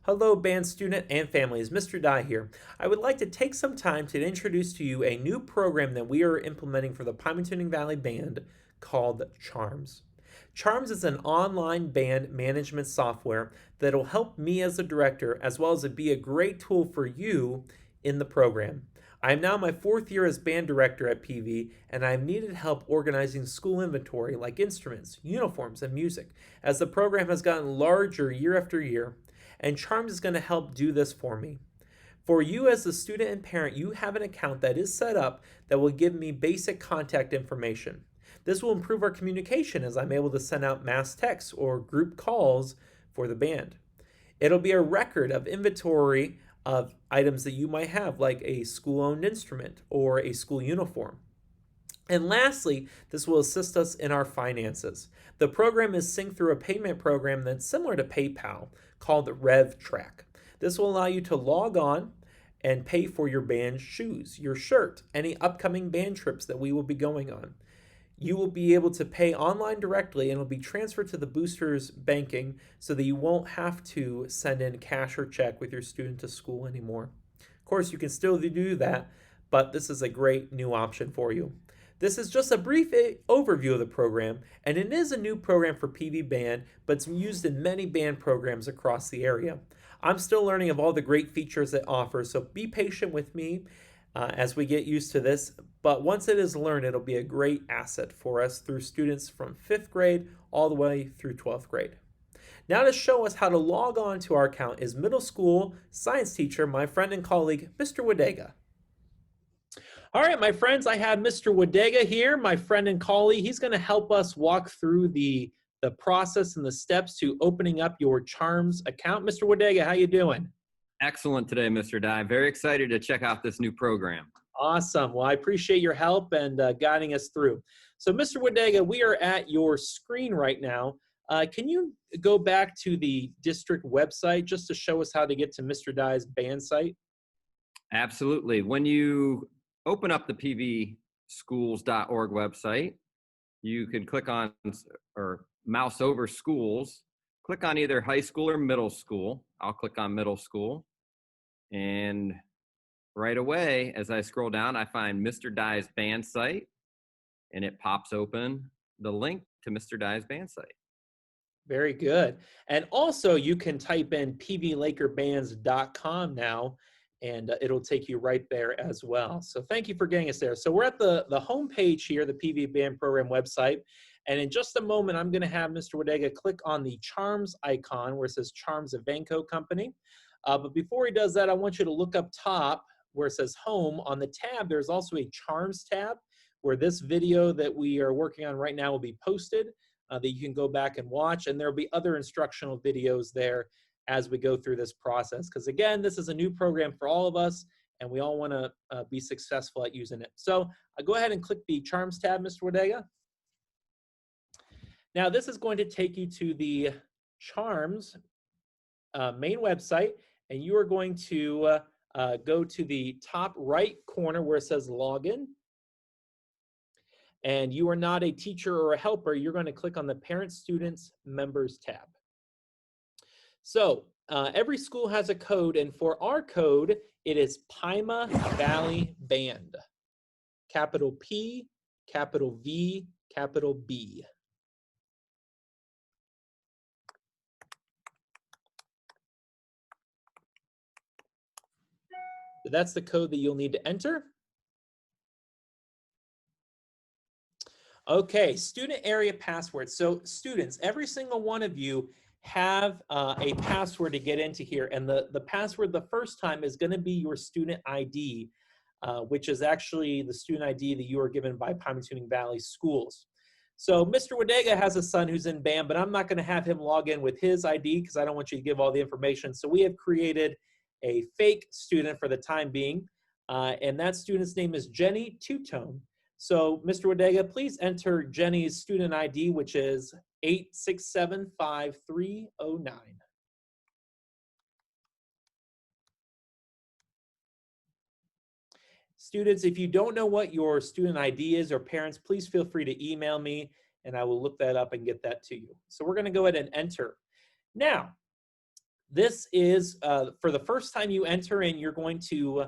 Hello, band student and families. Mr. Dye here. I would like to take some time to introduce to you a new program that we are implementing for the Pymatuning Valley Band called Charms. Charms is an online band management software that will help me as a director as well as it be a great tool for you in the program. I am now my fourth year as band director at PV, and I have needed help organizing school inventory like instruments, uniforms, and music, as the program has gotten larger year after year, and Charms is going to help do this for me. For you as a student and parent, you have an account that is set up that will give me basic contact information. This will improve our communication as I'm able to send out mass texts or group calls for the band. It'll be a record of inventory of items that you might have, like a school-owned instrument or a school uniform. And lastly, this will assist us in our finances. The program is synced through a payment program that's similar to PayPal called RevTrack. This will allow you to log on and pay for your band shoes, your shirt, any upcoming band trips that we will be going on. You will be able to pay online directly and it'll be transferred to the booster's banking so that you won't have to send in cash or check with your student to school anymore. Of course, you can still do that, but this is a great new option for you. This is just a brief overview of the program, and it is a new program for PV Band, but it's used in many band programs across the area. I'm still learning of all the great features it offers, so be patient with me as we get used to this. But once it is learned, it'll be a great asset for us through students from 5th grade all the way through 12th grade. Now to show us how to log on to our account is middle school science teacher, my friend and colleague, Mr. Wadega. All right, my friends, I have Mr. Wadega here, my friend and colleague. He's going to help us walk through the process and the steps to opening up your Charms account. Mr. Wadega, how you doing? Excellent today, Mr. Dye. Very excited to check out this new program. Awesome. Well, I appreciate your help and guiding us through. So, Mr. Wadega, we are at your screen right now. Can you go back to the district website just to show us how to get to Mr. Dye's band site? Absolutely. When you open up the pvschools.org website, you can click on or mouse over schools, click on either high school or middle school. I'll click on middle school. And right away, as I scroll down, I find Mr. Dye's band site, and it pops open the link to Mr. Dye's band site. Very good. And also, you can type in pvlakerbands.com now, and it'll take you right there as well. So thank you for getting us there. So we're at the home page here, the PV Band Program website. And in just a moment, I'm going to have Mr. Wadega click on the Charms icon where it says Charms Evenco Company. But before he does that, I want you to look up top where it says Home. On the tab, there's also a Charms tab where this video that we are working on right now will be posted that you can go back and watch. And there'll be other instructional videos there as we go through this process. Because again, this is a new program for all of us, and we all want to be successful at using it. So go ahead and click the Charms tab, Mr. Wadega. Now, this is going to take you to the Charms main website, and you are going to go to the top right corner where it says Login. And you are not a teacher or a helper, you're going to click on the Parents, Students, Members tab. So every school has a code, and for our code, it is Pima Valley Band. Capital P, capital V, capital B. So that's the code that you'll need to enter. Okay, student area password. So students, every single one of you have a password to get into here. And the password the first time is going to be your student ID, which is actually the student ID that you are given by Pymatuning Valley Schools. So Mr. Wadega has a son who's in band, but I'm not going to have him log in with his ID because I don't want you to give all the information. So we have created a fake student for the time being, and that student's name is Jenny Two-Tone. So Mr. Wadega, please enter Jenny's student ID, which is 8675309. Students, if you don't know what your student ID is, or parents, please feel free to email me and I will look that up and get that to you. So we're going to go ahead and enter. Now, This is for the first time you enter in, you're going to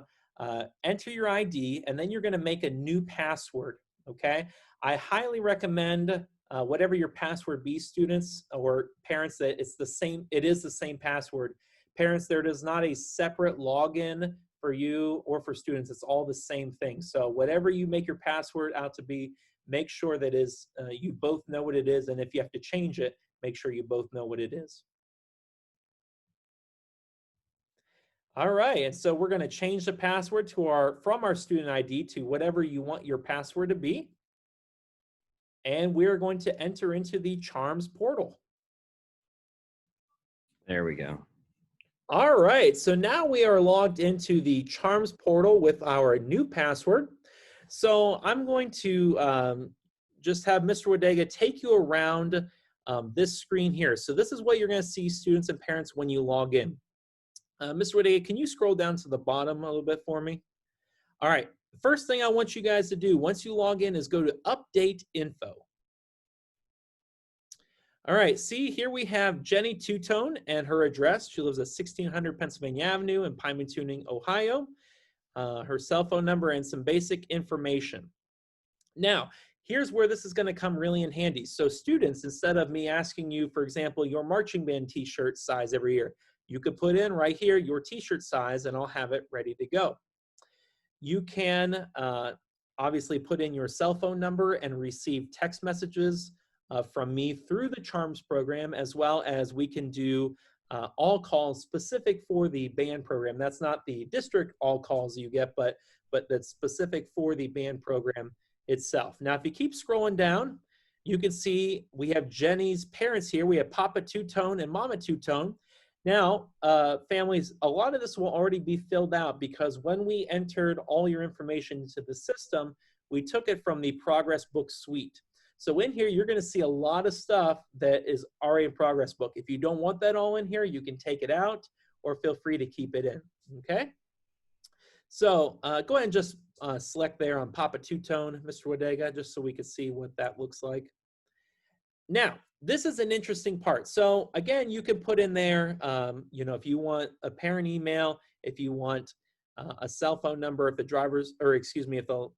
enter your ID and then you're going to make a new password. Okay. I highly recommend whatever your password be, students or parents, that it's the same, it is the same password. Parents, there is not a separate login for you or for students. It's all the same thing. So whatever you make your password out to be, make sure that is you both know what it is. And if you have to change it, make sure you both know what it is. All right, and so we're going to change the password to from our student ID to whatever you want your password to be. And we're going to enter into the Charms portal. There we go. All right, so now we are logged into the Charms portal with our new password. So I'm going to just have Mr. Wadega take you around this screen here. So this is what you're going to see, students and parents, when you log in. Mr. Wadega, can you scroll down to the bottom a little bit for me? All right, the first thing I want you guys to do once you log in is go to Update Info. All right, see here we have Jenny Two-Tone and her address. She lives at 1600 Pennsylvania Avenue in Pymatuning, Ohio. Her cell phone number and some basic information. Now, here's where this is going to come really in handy. So students, instead of me asking you, for example, your marching band t-shirt size every year, you could put in right here your t-shirt size and I'll have it ready to go. You can obviously put in your cell phone number and receive text messages from me through the Charms program, as well as we can do all calls specific for the band program. That's not the district all calls you get, but that's specific for the band program itself. Now, if you keep scrolling down, you can see we have Jenny's parents here. We have Papa Two-Tone and Mama Two-Tone. Now, families, a lot of this will already be filled out because when we entered all your information into the system, we took it from the Progress Book Suite. So in here, you're going to see a lot of stuff that is already in Progress Book. If you don't want that all in here, you can take it out or feel free to keep it in, okay? So go ahead and just select there on Papa Two-Tone, Mr. Wadega, just so we can see what that looks like. Now, this is an interesting part. So again, you can put in there, you know, if you want a parent email, if you want a cell phone number, if the driver's, or excuse me, if the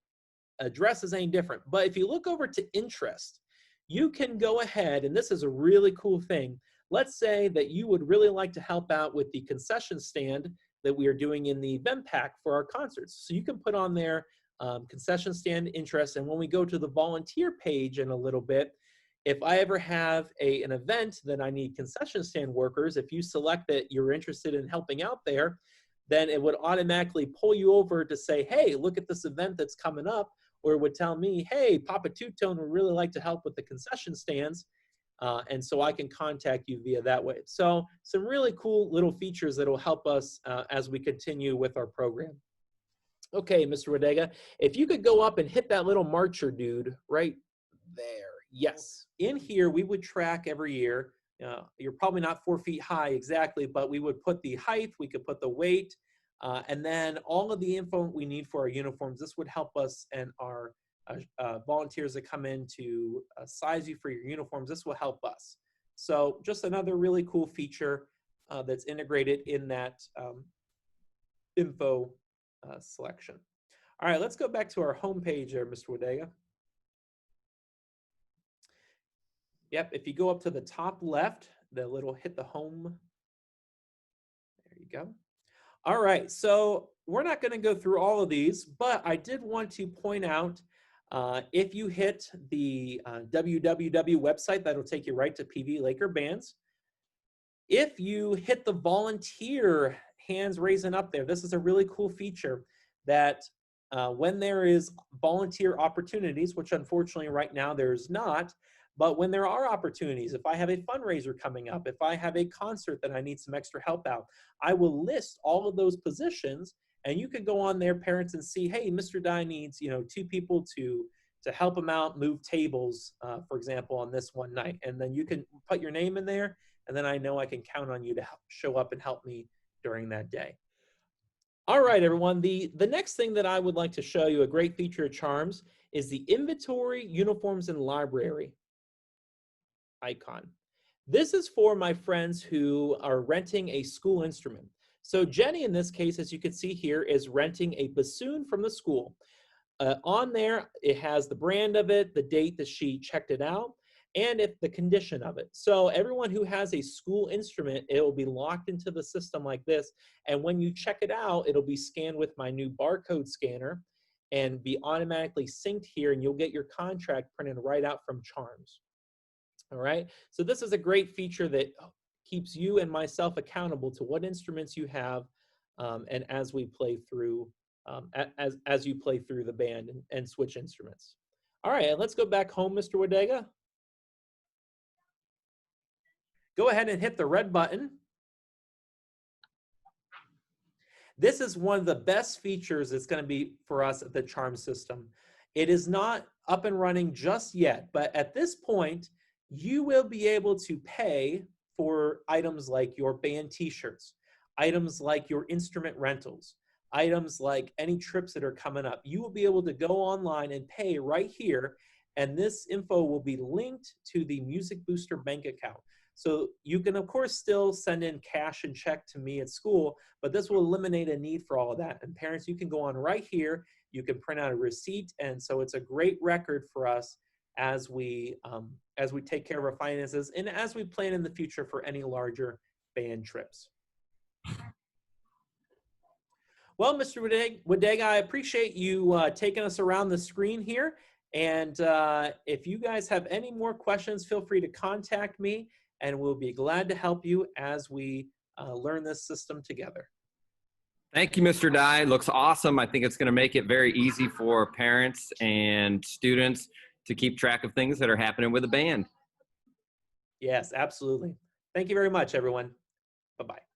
address is any different. But if you look over to interest, you can go ahead, and this is a really cool thing. Let's say that you would really like to help out with the concession stand that we are doing in the event pack for our concerts. So you can put on there concession stand interest. And when we go to the volunteer page in a little bit, if I ever have an event that I need concession stand workers, if you select that you're interested in helping out there, then it would automatically pull you over to say, hey, look at this event that's coming up, or it would tell me, hey, Papa Two-Tone would really like to help with the concession stands, and so I can contact you via that way. So some really cool little features that will help us as we continue with our program. Okay, Mr. Rodega, if you could go up and hit that little marcher dude right there. Yes. In here, we would track every year. You're probably not 4 feet high exactly, but we would put the height, we could put the weight, and then all of the info we need for our uniforms. This would help us and our volunteers that come in to size you for your uniforms. This will help us. So just another really cool feature that's integrated in that info selection. All right, let's go back to our home page there, Mr. Wadega. Yep, if you go up to the top left, the little hit the home. There you go. All right, so we're not going to go through all of these, but I did want to point out if you hit the www website, that'll take you right to PV Laker Bands. If you hit the volunteer hands raising up there, this is a really cool feature that when there is volunteer opportunities, which unfortunately right now there's not, but when there are opportunities, if I have a fundraiser coming up, if I have a concert that I need some extra help out, I will list all of those positions, and you can go on there, parents, and see, hey, Mr. Dye needs 2 people to help him out, move tables, for example, on this one night, and then you can put your name in there, and then I know I can count on you to show up and help me during that day. All right, everyone. The next thing that I would like to show you, a great feature of Charms, is the inventory, uniforms, and library icon. This is for my friends who are renting a school instrument. So Jenny, in this case, as you can see here, is renting a bassoon from the school. On there, it has the brand of it, the date that she checked it out, and if the condition of it. So everyone who has a school instrument, it will be locked into the system like this. And when you check it out, it'll be scanned with my new barcode scanner and be automatically synced here, and you'll get your contract printed right out from Charms. All right. So this is a great feature that keeps you and myself accountable to what instruments you have, and as we play through, as you play through the band and switch instruments. All right, let's go back home, Mr. Wadega. Go ahead and hit the red button. This is one of the best features that's going to be for us at the Charm system. It is not up and running just yet, but at this point, you will be able to pay for items like your band t-shirts, items like your instrument rentals, items like any trips that are coming up. You will be able to go online and pay right here, and this info will be linked to the Music Booster bank account. So you can, of course, still send in cash and check to me at school, but this will eliminate a need for all of that. And parents, you can go on right here, you can print out a receipt, and so it's a great record for us as we take care of our finances and as we plan in the future for any larger band trips. Well, Mr. Wadega, I appreciate you taking us around the screen here. And if you guys have any more questions, feel free to contact me, and we'll be glad to help you as we learn this system together. Thank you, Mr. Dye. Looks awesome. I think it's going to make it very easy for parents and students to keep track of things that are happening with the band. Yes, absolutely. Thank you very much, everyone. Bye-bye.